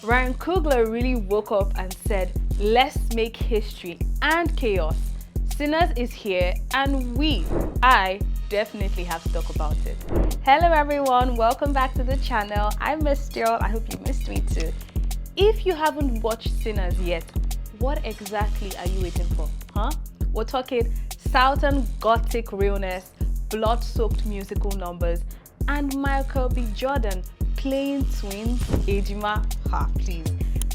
Ryan Coogler really woke up and said, let's make history and chaos. Sinners is here and I definitely have to talk about it. Hello everyone, welcome back to the channel. I missed y'all, I hope you missed me too. If you haven't watched Sinners yet, what exactly are you waiting for, huh? We're talking Southern Gothic realness, blood-soaked musical numbers, and Michael B. Jordan playing twins, Ejima. Please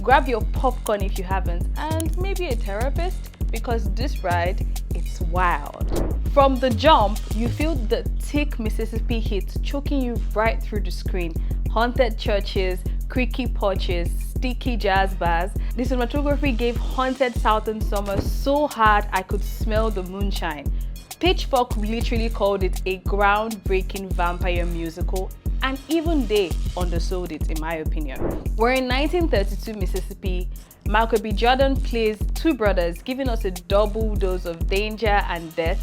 grab your popcorn if you haven't, and maybe a therapist, because this ride, it's wild. From the jump, you feel the thick Mississippi heat choking you right through the screen. Haunted churches, creaky porches, sticky jazz bars. The cinematography gave haunted southern summer so hard I could smell the moonshine. Pitchfork literally called it a groundbreaking vampire musical, and even they undersold it, in my opinion. We're in 1932 Mississippi. Michael B. Jordan plays two brothers, giving us a double dose of danger and death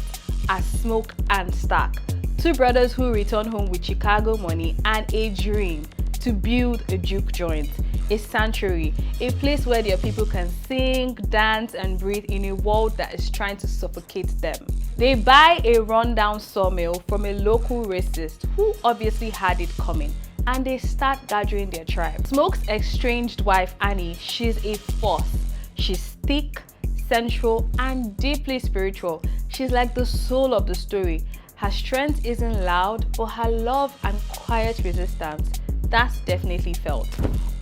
as Smoke and Stack. Two brothers who return home with Chicago money and a dream to build a juke joint, a sanctuary, a place where their people can sing, dance, and breathe in a world that is trying to suffocate them. They buy a rundown sawmill from a local racist who obviously had it coming, and they start gathering their tribe. Smoke's estranged wife Annie, she's a force. She's thick, sensual, and deeply spiritual. She's like the soul of the story. Her strength isn't loud, but her love and quiet resistance, that's definitely felt.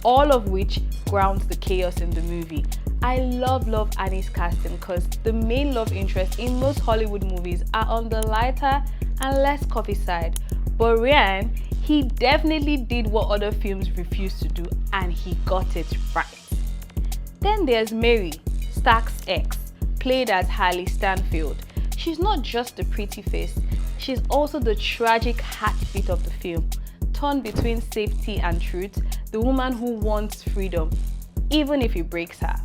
All of which grounds the chaos in the movie. I love Annie's casting because the main love interest in most Hollywood movies are on the lighter and less coffee side. But Ryan, he definitely did what other films refused to do, and he got it right. Then there's Mary, Stack's ex, played as Hallie Stanfield. She's not just the pretty face, she's also the tragic heartbeat of the film. Torn between safety and truth, the woman who wants freedom, even if it breaks her.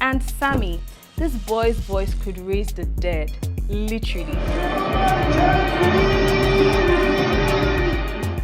And Sammy, this boy's voice could raise the dead, literally.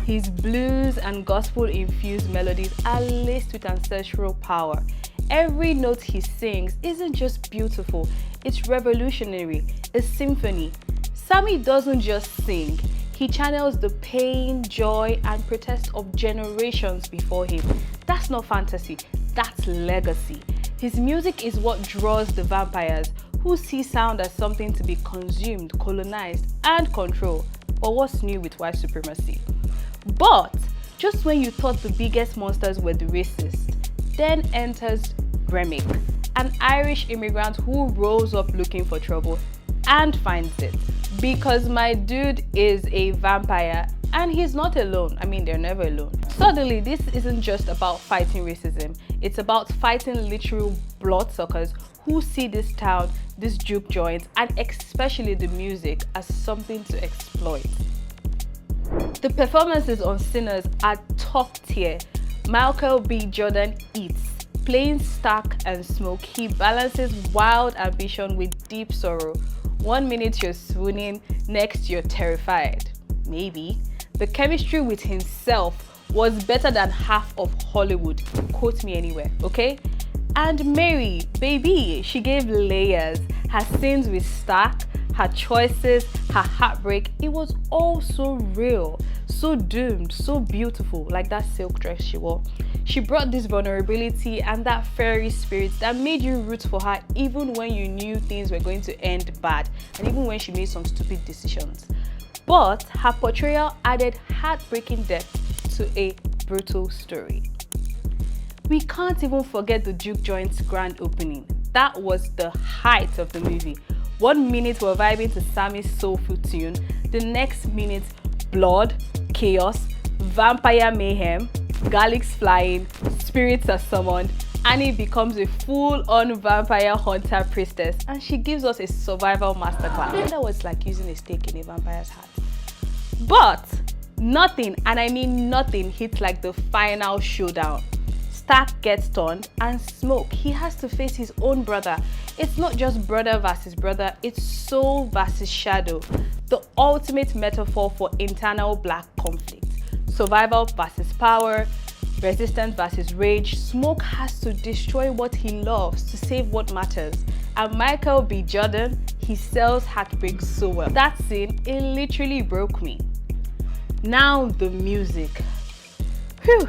His blues and gospel-infused melodies are laced with ancestral power. Every note he sings isn't just beautiful, it's revolutionary, a symphony. Sammy doesn't just sing, he channels the pain, joy, and protest of generations before him. That's not fantasy, that's legacy. His music is what draws the vampires, who see sound as something to be consumed, colonized, and controlled. But what's new with white supremacy? But just when you thought the biggest monsters were the racists, then enters Remick, an Irish immigrant who rolls up looking for trouble and finds it. Because my dude is a vampire and he's not alone. I mean, they're never alone. Suddenly, this isn't just about fighting racism. It's about fighting literal bloodsuckers who see this town, this juke joint, and especially the music as something to exploit. The performances on Sinners are top tier. Michael B. Jordan eats. Playing Stack and Smoke, he balances wild ambition with deep sorrow. 1 minute you're swooning, next you're terrified. Maybe. The chemistry with himself was better than half of Hollywood. Quote me anywhere, okay? And Mary, baby, she gave layers. Her scenes with Stack, her choices, her heartbreak, it was all so real, so doomed, so beautiful, like that silk dress she wore. She brought this vulnerability and that fairy spirit that made you root for her even when you knew things were going to end bad, and even when she made some stupid decisions. But her portrayal added heartbreaking depth to a brutal story. We can't even forget the juke joint's grand opening. That was the height of the movie. 1 minute we're vibing to Sammy's soulful tune, the next minute blood, chaos, vampire mayhem, garlics flying, spirits are summoned. Annie becomes a full-on vampire hunter priestess, and she gives us a survival masterclass. That was like using a stake in a vampire's heart. But nothing, and I mean nothing, hits like the final showdown. Stack gets turned, and Smoke, he has to face his own brother. It's not just brother versus brother, it's soul versus shadow. The ultimate metaphor for internal black conflict. Survival versus power, Resistance versus rage. Smoke has to destroy what he loves to save what matters. And Michael B. Jordan, he sells heartbreak so well. That scene, it literally broke me. Now the music. Whew.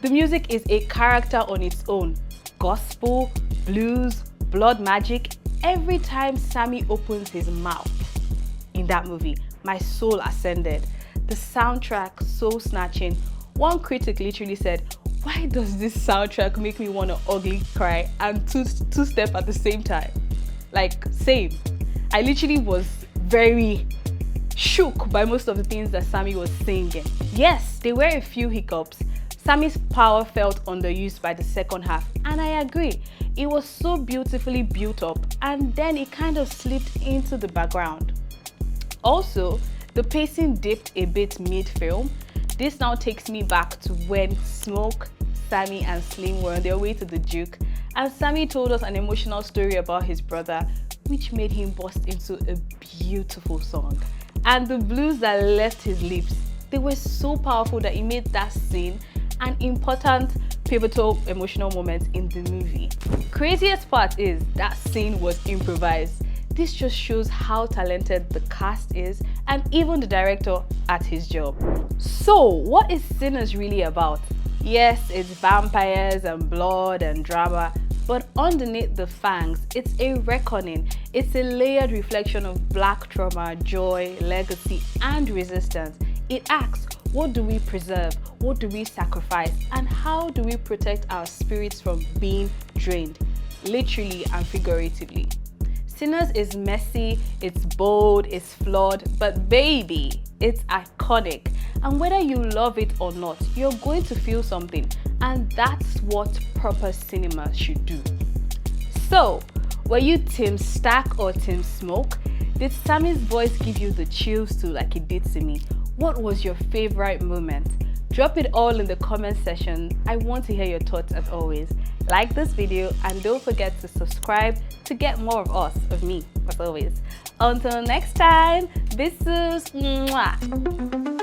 The music is a character on its own. Gospel, blues, blood magic. Every time Sammy opens his mouth in that movie, my soul ascended. The soundtrack, so snatching. One critic literally said, "Why does this soundtrack make me want to ugly cry and two-step at the same time?" Like, same. I literally was very shook by most of the things that Sammy was singing. Yes, there were a few hiccups. Sammy's power felt underused by the second half, and I agree. It was so beautifully built up, and then it kind of slipped into the background. Also, the pacing dipped a bit mid-film. This now takes me back to when Smoke, Sammy, and Slim were on their way to the Duke, and Sammy told us an emotional story about his brother, which made him burst into a beautiful song. And the blues that left his lips, they were so powerful that it made that scene an important, pivotal, emotional moment in the movie. Craziest part is that scene was improvised. This just shows how talented the cast is and even the director at his job. So, what is Sinners really about? Yes, it's vampires and blood and drama, but underneath the fangs, it's a reckoning. It's a layered reflection of Black trauma, joy, legacy, and resistance. It asks, what do we preserve? What do we sacrifice? And how do we protect our spirits from being drained, literally and figuratively? Sinners is messy, it's bold, it's flawed, but baby, it's iconic. And whether you love it or not, you're going to feel something. And that's what proper cinema should do. So, were you Team Stack or Team Smoke? Did Sammy's voice give you the chills too, like it did to me? What was your favorite moment? Drop it all in the comment section. I want to hear your thoughts as always. Like this video and don't forget to subscribe to get more of us, of me, as always. Until next time, besos. Mwah.